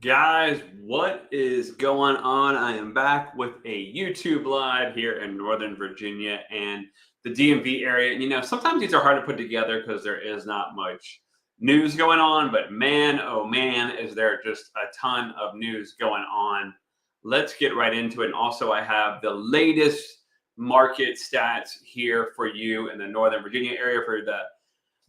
Guys, what is going on? I am back with a YouTube live here in Northern Virginia and the DMV area. And sometimes these are hard to put together because there is not much news going on, but man, oh man, is there just a ton of news going on. Let's get right into it. And also, I have the latest market stats here for you in the Northern Virginia area for the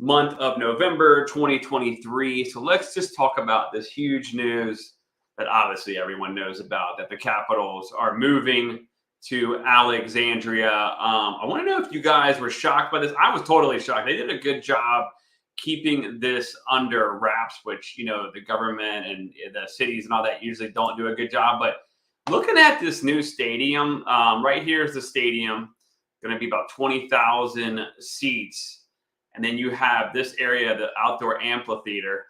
month of November 2023. So let's just talk about this huge news that obviously everyone knows about, that the Capitals are moving to Alexandria. I want to know if you guys were shocked by this. I was totally shocked. They did a good job keeping this under wraps, which, the government and the cities and all that usually don't do a good job. But looking at this new stadium, right here is the stadium, going to be about 20,000 seats. And then you have this area, the outdoor amphitheater,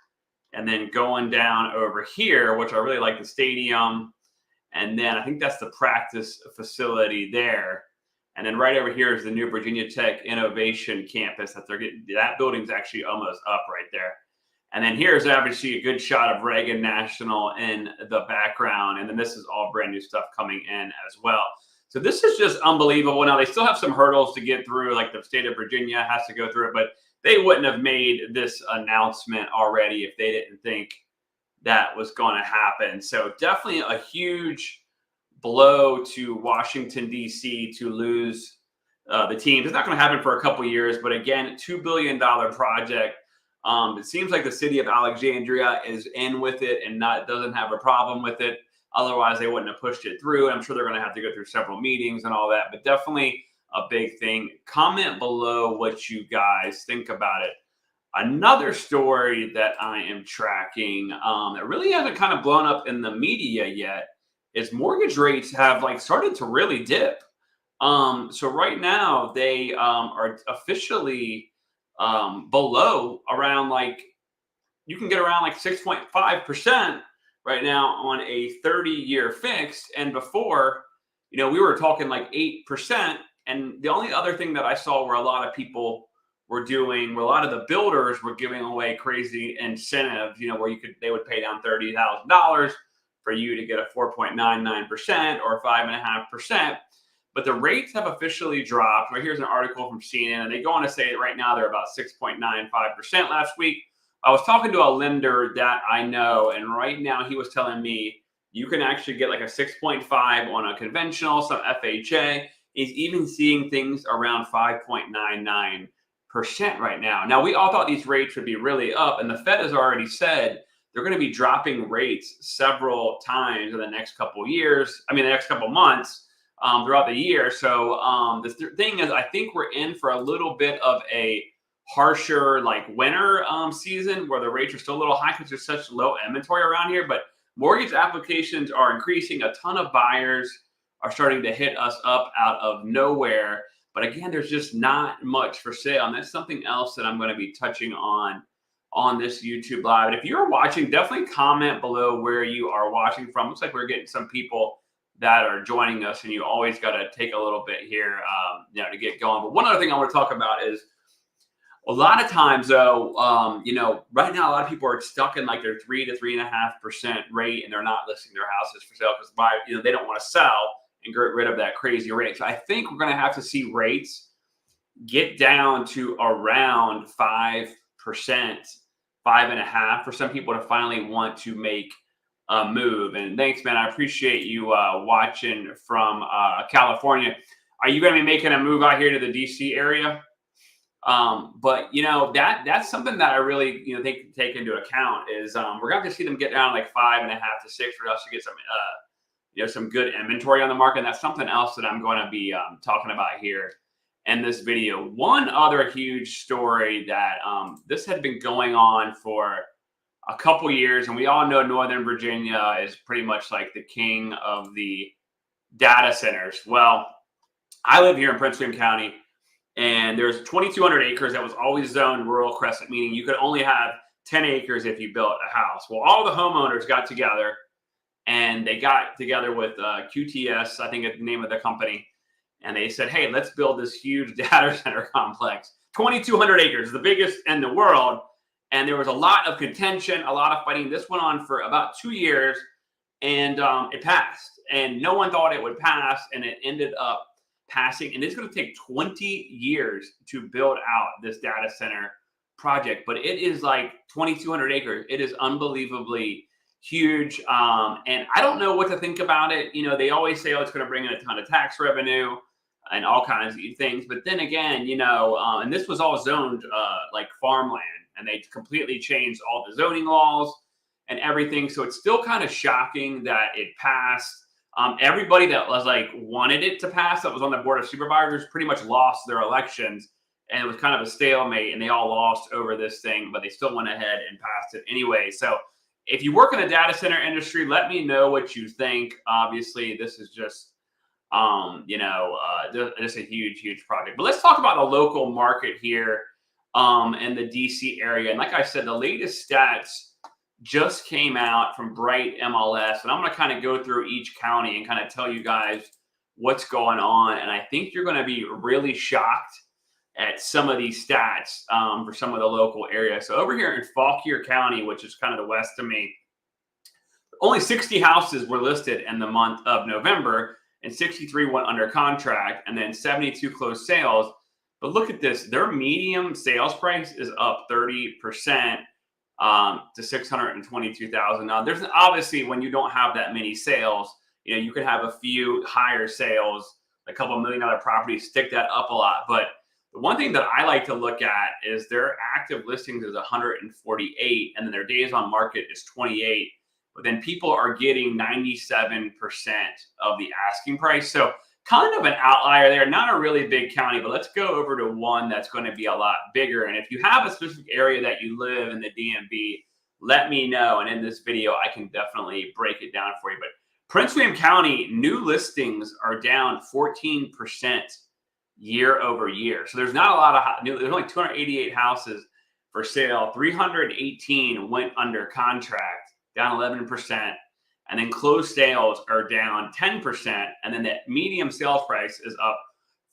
and then going down over here, which I really like, the stadium. And then I think that's the practice facility there. And then right over here is the new Virginia Tech Innovation Campus that they're getting. That building's actually almost up right there. And then here's obviously a good shot of Reagan National in the background. And then this is all brand new stuff coming in as well. So this is just unbelievable. Now, they still have some hurdles to get through, like the state of Virginia has to go through it, but they wouldn't have made this announcement already if they didn't think that was going to happen. So definitely a huge blow to Washington, D.C. to lose the team. It's not going to happen for a couple of years, but again, $2 billion project. It seems like the city of Alexandria is in with it and doesn't have a problem with it. Otherwise, they wouldn't have pushed it through. I'm sure they're going to have to go through several meetings and all that, but definitely a big thing. Comment below what you guys think about it. Another story that I am tracking that really hasn't kind of blown up in the media yet is mortgage rates have started to really dip. So right now they are officially below around you can get around 6.5% right now on a 30-year fixed. And before, we were talking 8%. And the only other thing that I saw where a lot of people were doing, where a lot of the builders were giving away crazy incentives, where they would pay down $30,000 for you to get a 4.99% or 5.5%. But the rates have officially dropped. Right here's an article from CNN, and they go on to say that right now they're about 6.95% last week. I was talking to a lender that I know, and right now he was telling me you can actually get a 6.5 on a conventional, some FHA. He's even seeing things around 5.99% right now. Now, we all thought these rates would be really up, and the Fed has already said they're going to be dropping rates several times in the next couple the next couple months throughout the year. So the thing is, I think we're in for a little bit of a harsher winter season where the rates are still a little high because there's such low inventory around here. But mortgage applications are increasing. A ton of buyers are starting to hit us up out of nowhere. But again, there's just not much for sale. And that's something else that I'm going to be touching on this YouTube live. And if you're watching, definitely comment below where you are watching from. Looks like we're getting some people that are joining us, and you always got to take a little bit here to get going. But one other thing I want to talk about is a lot of times, though, right now a lot of people are stuck in their 3 to 3.5% rate, and they're not listing their houses for sale because they don't want to sell and get rid of that crazy rate. So I think we're going to have to see rates get down to around 5%, 5.5% for some people to finally want to make a move. And thanks, man. I appreciate you watching from California. Are you going to be making a move out here to the DC area? But that's something that I really think take into account is we're going to have to see them get down 5.5 to 6 for us to get some some good inventory on the market. And that's something else that I'm going to be talking about here in this video. One other huge story that this had been going on for a couple years, and we all know Northern Virginia is pretty much the king of the data centers. Well, I live here in Prince William County, and there's 2,200 acres that was always zoned rural crescent, meaning you could only have 10 acres if you built a house. Well, all the homeowners got together, and they got together with QTS, I think is the name of the company, and they said, hey, let's build this huge data center complex. 2,200 acres, the biggest in the world. and there was a lot of contention, a lot of fighting. This went on for about 2 years, and it passed. And no one thought it would pass, and it ended up passing. And it's going to take 20 years to build out this data center project, but it is like 2,200 acres. It is unbelievably huge, and I don't know what to think about it. You know, they always say, oh, it's going to bring in a ton of tax revenue and all kinds of things. But then again, you know, and this was all zoned like farmland, and they completely changed all the zoning laws and everything. So it's still kind of shocking that it passed. Everybody that was like wanted it to pass, that was on the board of supervisors, pretty much lost their elections, and it was kind of a stalemate, and they all lost over this thing, but they still went ahead and passed it anyway. So if you work in the data center industry, let me know what you think. Obviously, this is just, just a huge, huge project. But let's talk about the local market here in the DC area. And like I said, the latest stats just came out from Bright MLS. And I'm going to kind of go through each county and kind of tell you guys what's going on. And I think you're going to be really shocked at some of these stats for some of the local areas. So over here in Fauquier County, which is kind of the west of me, only 60 houses were listed in the month of November, and 63 went under contract, and then 72 closed sales. But look at this. Their medium sales price is up 30% to $622,000. Now, there's obviously, when you don't have that many sales, you know, you could have a few higher sales, a couple $1 million properties, stick that up a lot. But the one thing that I like to look at is their active listings is 148, and then their days on market is 28. But then people are getting 97% of the asking price. So kind of an outlier there, not a really big county, but let's go over to one that's going to be a lot bigger. And if you have a specific area that you live in the DMV, let me know. And in this video, I can definitely break it down for you. But Prince William County, new listings are down 14% year over year. So there's not a lot of new, there's only 288 houses for sale. 318 went under contract, down 11%. And then closed sales are down 10%. And then the medium sales price is up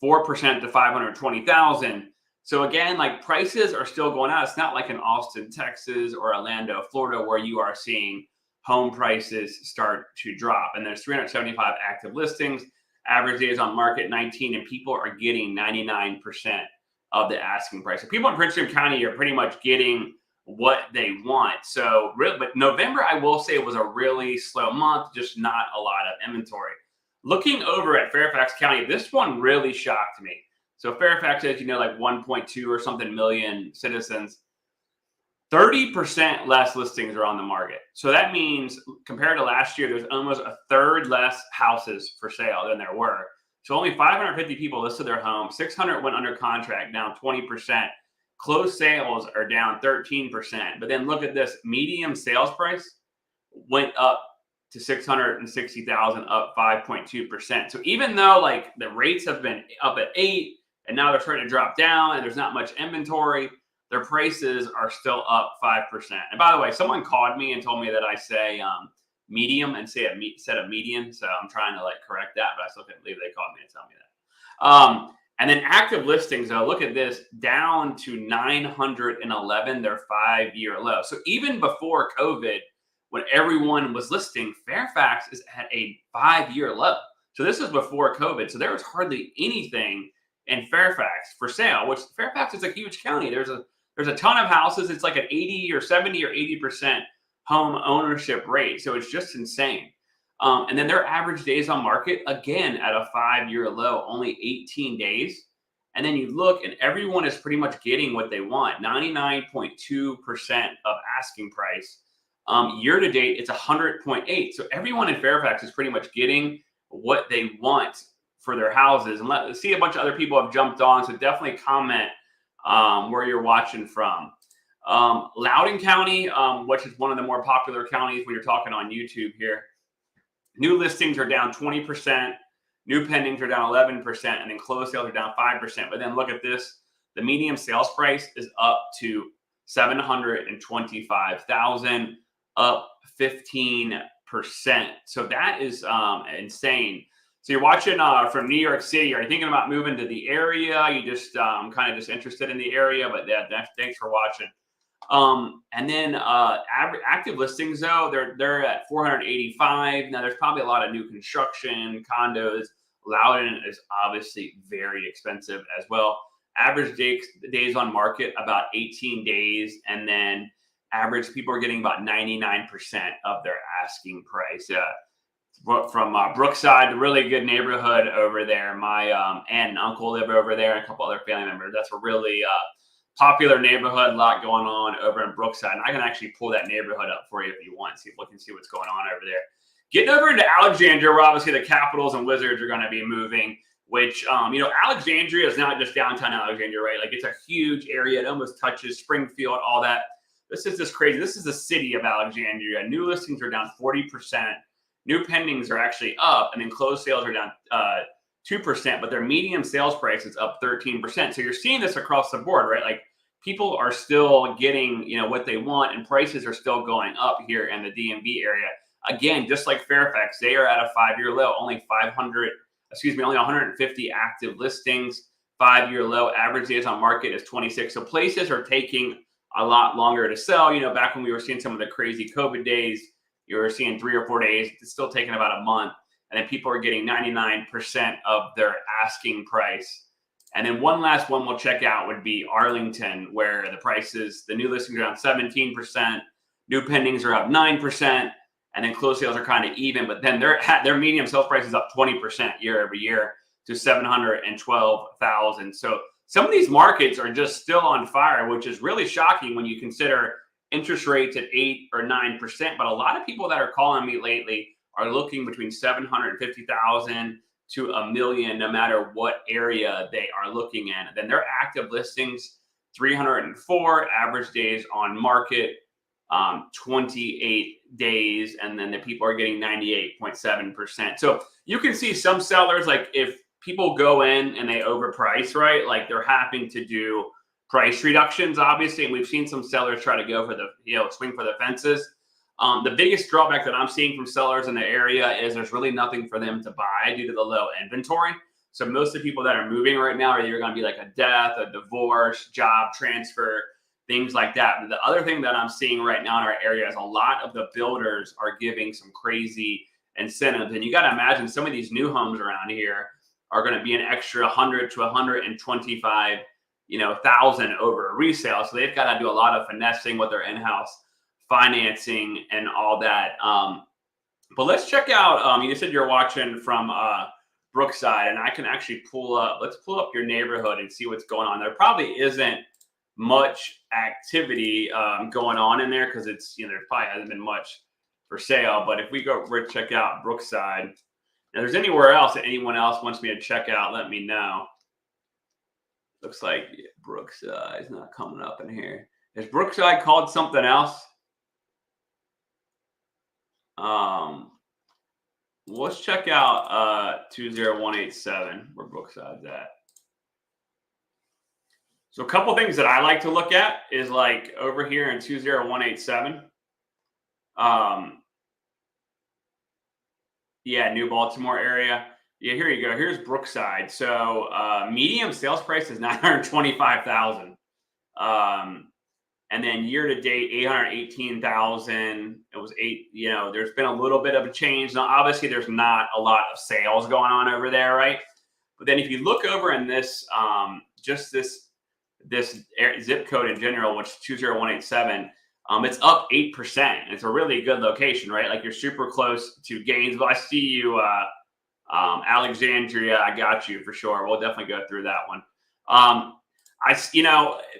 4% to $520,000. So again, like prices are still going out. It's not like in Austin, Texas or Orlando, Florida, where you are seeing home prices start to drop. And there's 375 active listings. Average days on market 19, and people are getting 99% of the asking price. So people in Prince William County are pretty much getting what they want. So, but November, I will say, was a really slow month, just not a lot of inventory. Looking over at Fairfax County, this one really shocked me. So Fairfax is, like 1.2 or something million citizens. 30% less listings are on the market. So that means compared to last year, there's almost a third less houses for sale than there were. So only 550 people listed their home. 600 went under contract, down 20%. Closed sales are down 13%. But then look at this, medium sales price went up to $660,000, up 5.2%. So even though like the rates have been up at 8 and now they're starting to drop down and there's not much inventory, their prices are still up 5%. And by the way, someone called me and told me that I say medium and said a median. So I'm trying to correct that, but I still can't believe they called me and tell me that. And then active listings, though, look at this, down to 911, their 5-year low. So even before COVID, when everyone was listing, Fairfax is at a 5-year low. So this is before COVID. So there was hardly anything in Fairfax for sale, which Fairfax is a huge county. There's a ton of houses. It's like an 80 or 70 or 80% home ownership rate. So it's just insane. And then their average days on market, again, at a 5-year low, only 18 days. And then you look and everyone is pretty much getting what they want, 99.2% of asking price. Year to date, it's 100.8. So everyone in Fairfax is pretty much getting what they want for their houses. And let's see, a bunch of other people have jumped on. So definitely comment where you're watching from. Loudoun County, which is one of the more popular counties when you're talking on YouTube here. New listings are down 20%, new pendings are down 11%, and then closed sales are down 5%. But then look at this, the median sales price is up to $725,000, up 15%. So that is insane. So you're watching from New York City. Are you thinking about moving to the area? You just kind of just interested in the area? But yeah, thanks for watching. And then active listings though, they're at 485. Now there's probably a lot of new construction, condos. Loudon is obviously very expensive as well. Average days on market about 18 days, and then average people are getting about 99% of their asking price. From Brookside, a really good neighborhood over there. My aunt and uncle live over there, and a couple other family members. That's a really popular neighborhood, a lot going on over in Brookside. And I can actually pull that neighborhood up for you if you want, see if we can see what's going on over there. Getting over into Alexandria, where obviously the Capitals and Wizards are going to be moving, which, Alexandria is not just downtown Alexandria, right? Like, it's a huge area. It almost touches Springfield, all that. This is just crazy. This is the city of Alexandria. New listings are down 40%. New pendings are actually up, and then closed sales are down 2%, but their median sales price is up 13%. So you're seeing this across the board, right? Like, people are still getting, what they want, and prices are still going up here in the DMV area. Again, just like Fairfax, they are at a 5-year low. Only 150 active listings. 5-year low. Average days on market is 26. So places are taking a lot longer to sell. Back when we were seeing some of the crazy COVID days, you were seeing 3 or 4 days. It's still taking about a month. And then people are getting 99% of their asking price. And then one last one we'll check out would be Arlington, where the new listings are down 17%, new pendings are up 9%, and then closed sales are kind of even. But then their median sales price is up 20% year over year to $712,000. So some of these markets are just still on fire, which is really shocking when you consider interest rates at 8 or 9%. But a lot of people that are calling me lately are looking between $750,000 to $1 million, no matter what area they are looking at. Then their active listings, 304, average days on market, 28 days, and then the people are getting 98.7%. So you can see some sellers, like, if people go in and they overprice, right? Like, they're having to do price reductions, obviously, and we've seen some sellers try to go for the, swing for the fences. The biggest drawback that I'm seeing from sellers in the area is there's really nothing for them to buy due to the low inventory. So most of the people that are moving right now are either going to be like a death, a divorce, job transfer, things like that. But the other thing that I'm seeing right now in our area is a lot of the builders are giving some crazy incentives. And you got to imagine some of these new homes around here are going to be an extra 100 to 125, thousand over a resale. So they've got to do a lot of finessing with their in-house financing and all that. But let's check out, you said you're watching from Brookside, and I can actually let's pull up your neighborhood and see what's going on. There probably isn't much activity going on in there because it's, there probably hasn't been much for sale. But if we go check out Brookside, and if there's anywhere else that anyone else wants me to check out, let me know. Looks like Brookside is not coming up in here. Is Brookside called something else? Let's check out 20187, where Brookside's at. So a couple things that I like to look at is, like, over here in 20187. New Baltimore area. Yeah, here you go. Here's Brookside. So medium sales price is $925,000. And then year to date, $818,000. It was there's been a little bit of a change. Now, obviously, there's not a lot of sales going on over there, right? But then if you look over in this, just this zip code in general, which is 20187, it's up 8%. It's a really good location, right? Like, you're super close to Gainesville. I see you, Alexandria. I got you for sure. We'll definitely go through that one.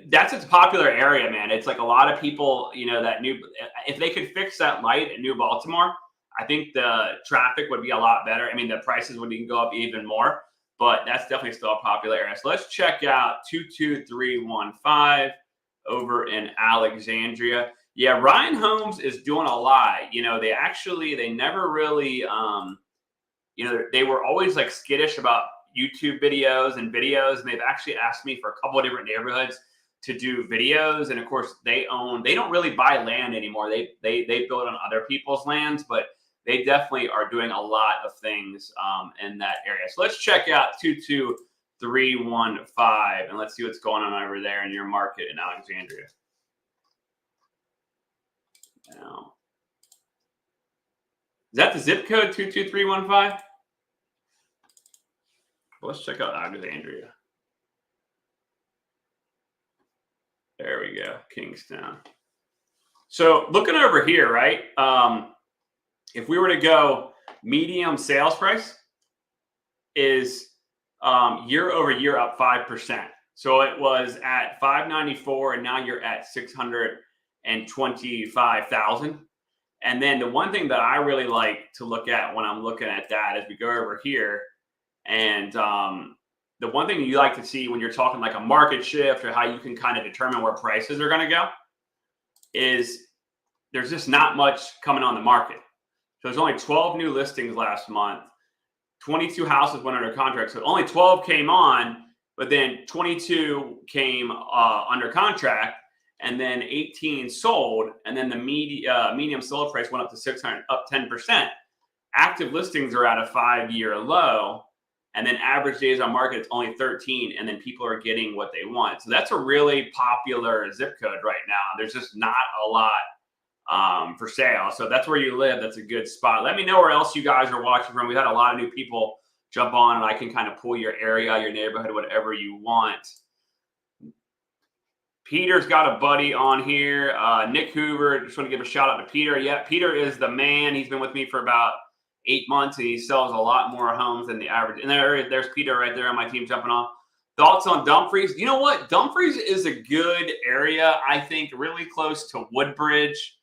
That's a popular area, man. It's like a lot of people, if they could fix that light in New Baltimore, I think the traffic would be a lot better. I mean, the prices would even go up even more, but that's definitely still a popular area. So let's check out 22315 over in Alexandria. Yeah, Ryan Holmes is doing a lot. They never really, they were always like skittish about YouTube videos, and they've actually asked me for a couple of different neighborhoods to do videos. And of course, they don't really buy land anymore. They build on other people's lands, but they definitely are doing a lot of things in that area. So let's check out 22315 and let's see what's going on over there in your market in Alexandria. Now, is that the zip code 22315? Let's check out Alexandria. There we go, Kingstown. So looking over here, right? If we were to go medium sales price is year over year up 5%. So it was at 594 and now you're at 625,000. And then the one thing that I really like to look at when I'm looking at that is we go over here and the one thing you like to see when you're talking like a market shift or how you can kind of determine where prices are going to go is there's just not much coming on the market. So there's only 12 new listings last month. 22 houses went under contract. So only 12 came on, but then 22 came under contract, and then 18 sold, and then the medium sold price went up to 600, up 10%. Active listings are at a 5-year low, and then average days on market it's only 13, and then people are getting what they want. So that's a really popular zip code right now. There's just not a lot for sale. So that's where you live. That's a good spot. Let me know where else you guys are watching from. We've had a lot of new people jump on, and I can kind of pull your area, your neighborhood, whatever you want. Peter's got a buddy on here. Nick Hoover. Just want to give a shout out to Peter. Yeah, Peter is the man. He's been with me for about 8 months, and he sells a lot more homes than the average. And there's Peter right there on my team jumping on. Thoughts on Dumfries? You know what? Dumfries is a good area. I think really close to Woodbridge.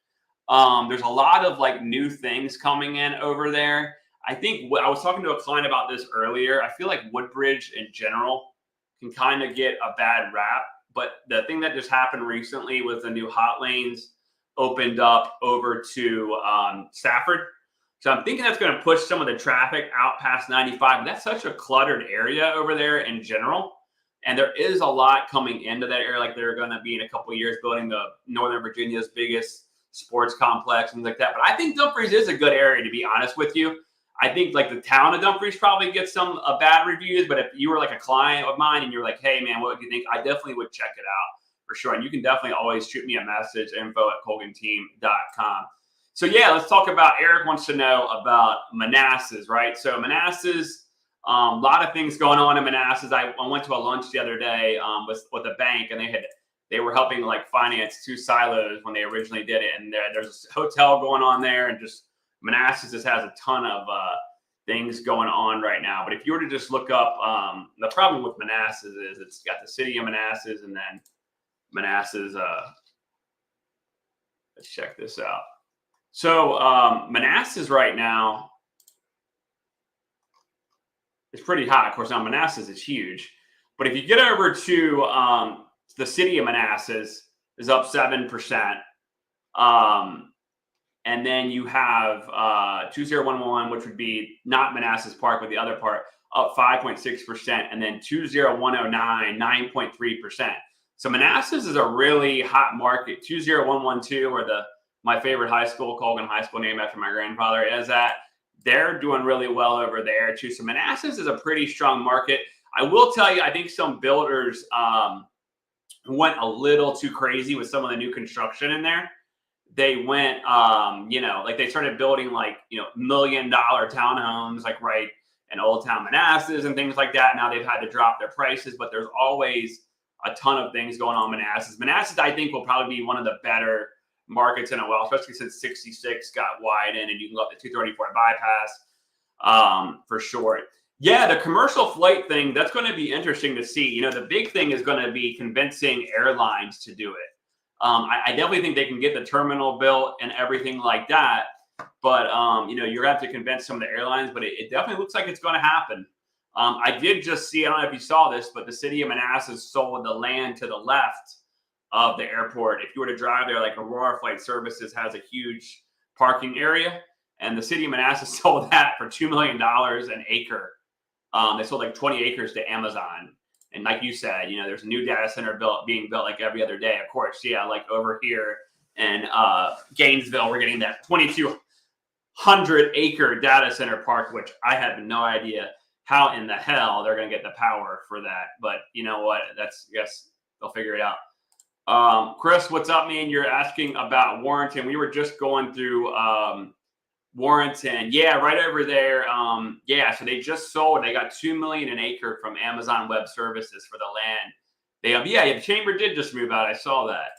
There's a lot of like new things coming in over there. I think I was talking to a client about this earlier. I feel like Woodbridge in general can kind of get a bad rap. But the thing that just happened recently was the new hot lanes opened up over to Stafford. So I'm thinking that's going to push some of the traffic out past 95. That's such a cluttered area over there in general. And there is a lot coming into that area. Like they're going to be in a couple of years building the Northern Virginia's biggest sports complex and things like that. But I think Dumfries is a good area, to be honest with you. I think like the town of Dumfries probably gets some bad reviews. But if you were like a client of mine and you're like, hey, man, what do you think? I definitely would check it out for sure. And you can definitely always shoot me a message, info@colganteam.com. So, yeah, let's talk about, Eric wants to know about Manassas, right? So Manassas, a lot of things going on in Manassas. I went to a lunch the other day with a bank, and they were helping like finance 2 silos when they originally did it. And there's a hotel going on there, and just Manassas just has a ton of things going on right now. But if you were to just look up, the problem with Manassas is it's got the city of Manassas, and then Manassas, let's check this out. So Manassas right now is pretty hot. Of course, now Manassas is huge. But if you get over to the city of Manassas is up 7%. And then you have 2011, which would be not Manassas Park, but the other part, up 5.6%. And then 20109, 9.3%. So Manassas is a really hot market. 20112, where my favorite high school, Colgan High School, named after my grandfather, is at. They're doing really well over there too. So Manassas is a pretty strong market. I will tell you, I think some builders went a little too crazy with some of the new construction in there. They went, like they started building like, $1 million townhomes, like right in Old Town Manassas and things like that. Now they've had to drop their prices, but there's always a ton of things going on in Manassas. Manassas, I think, will probably be one of the better markets in a while, especially since 66 got widened and you can go up to 234 bypass for short. Yeah, the commercial flight thing, that's going to be interesting to see. The big thing is going to be convincing airlines to do it. I definitely think they can get the terminal built and everything like that. But, you're going to have to convince some of the airlines, but it definitely looks like it's going to happen. I did just see, I don't know if you saw this, but the city of Manassas sold the land to the left of the airport. If you were to drive there, like Aurora Flight Services has a huge parking area, and the city of Manassas sold that for $2 million an acre. They sold like 20 acres to Amazon. And like you said, there's a new data center being built like every other day. Of course, yeah, like over here in Gainesville, we're getting that 2,200 acre data center park, which I have no idea how in the hell they're going to get the power for that. But you know what? I guess they'll figure it out. Chris, what's up, man? You're asking about Warrenton. We were just going through Warrenton. Yeah, right over there. Yeah, so they just sold. They got $2 million an acre from Amazon Web Services for the land. Yeah, the chamber did just move out. I saw that.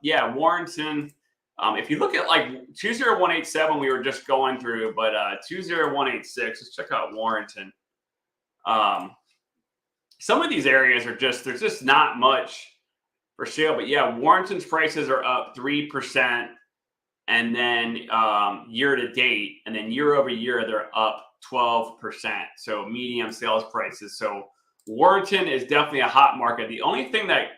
Yeah, Warrenton. If you look at like 20187, we were just going through, but 20186. Let's check out Warrenton. Some of these areas are there's just not much for sale. But yeah, Warrenton's prices are up 3%, and then year to date, and then year over year they're up 12%. So medium sales prices. So Warrenton is definitely a hot market. The only thing that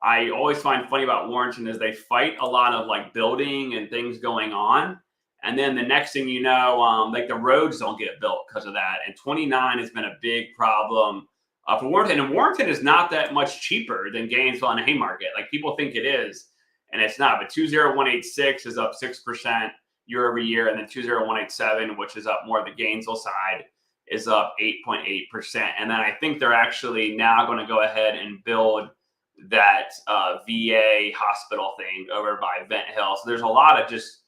I always find funny about Warrenton is they fight a lot of like building and things going on. And then the next thing you know, like the roads don't get built because of that. And 29 has been a big problem for Warrenton. And Warrenton is not that much cheaper than Gainesville and Haymarket. Like people think it is, and it's not. But 20186 is up 6% year over year. And then 20187, which is up more the Gainesville side, is up 8.8%. And then I think they're actually now going to go ahead and build that VA hospital thing over by Vent Hill. So there's a lot of just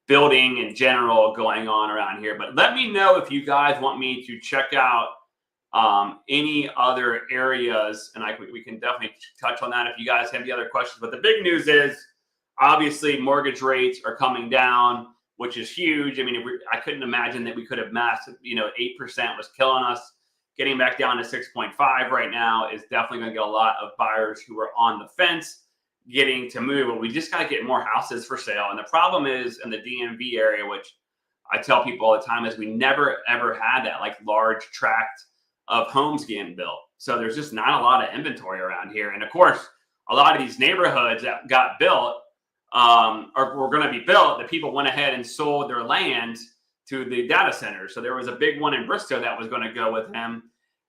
building in general going on around here. But let me know if you guys want me to check out any other areas, and we can definitely touch on that if you guys have any other questions. But the big news is obviously mortgage rates are coming down, which is huge. I mean, I couldn't imagine that we could have massive, 8% was killing us. Getting back down to 6.5 right now is definitely going to get a lot of buyers who are on the fence getting to move. But we just got to get more houses for sale. And the problem is in the DMV area, which I tell people all the time, is we never, ever had that like large tract of homes getting built. So there's just not a lot of inventory around here. And of course, a lot of these neighborhoods that got built or were going to be built, the people went ahead and sold their land to the data center. So there was a big one in Bristol that was going to go with him.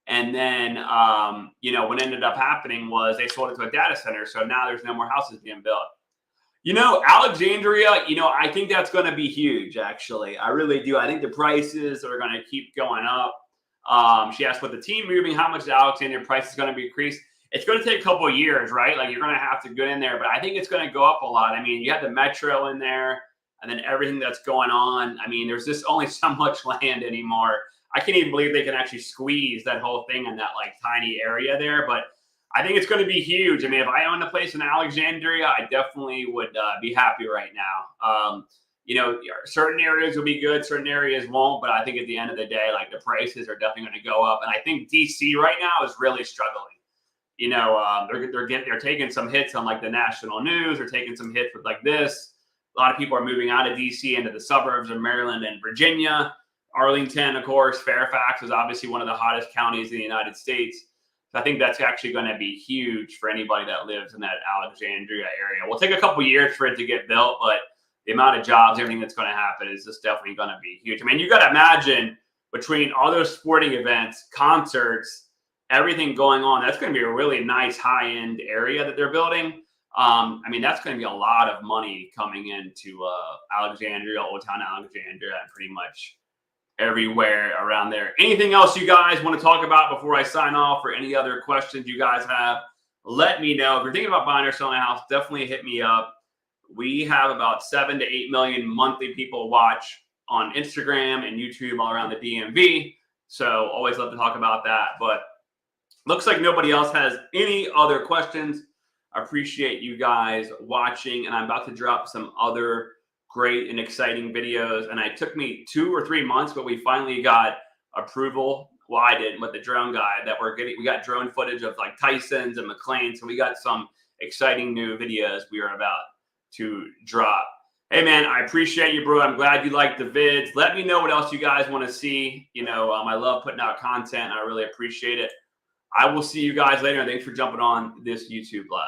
And then, what ended up happening was they sold it to a data center. So now there's no more houses being built. Alexandria, I think that's going to be huge, actually. I really do. I think the prices are going to keep going up. She asked, with the team moving, how much the Alexandria price is going to be increased? It's going to take a couple of years, right? Like you're going to have to get in there, but I think it's going to go up a lot. I mean, you have the metro in there, and then everything that's going on. I mean, there's just only so much land anymore. I can't even believe they can actually squeeze that whole thing in that like tiny area there. But I think it's going to be huge. I mean, if I owned a place in Alexandria, I definitely would be happy right now. Certain areas will be good, certain areas won't. But I think at the end of the day, like the prices are definitely going to go up. And I think DC right now is really struggling. They're taking some hits on like the national news. They're taking some hits with like this. A lot of people are moving out of DC into the suburbs of Maryland and Virginia. Arlington, of course, Fairfax is obviously one of the hottest counties in the United States. So I think that's actually going to be huge for anybody that lives in that Alexandria area. We'll take a couple years for it to get built, but the amount of jobs, everything that's going to happen is just definitely going to be huge. I mean, you got to imagine between all those sporting events, concerts, everything going on, that's going to be a really nice high-end area that they're building. That's going to be a lot of money coming into Alexandria, Old Town Alexandria, and pretty much everywhere around there. Anything else you guys want to talk about before I sign off, or any other questions you guys have, let me know. If you're thinking about buying or selling a house, definitely hit me up. We have about 7 to 8 million monthly people watch on Instagram and YouTube all around the DMV. So always love to talk about that. But looks like nobody else has any other questions. I appreciate you guys watching, and I'm about to drop some other great and exciting videos. And it took me 2 or 3 months, but we finally got approval. Well, I did with the drone guy that we got drone footage of like Tyson's and McLean. So we got some exciting new videos we are about to drop. Hey man, I appreciate you, bro. I'm glad you liked the vids. Let me know what else you guys want to see. I love putting out content. I really appreciate it. I will see you guys later. And thanks for jumping on this YouTube live.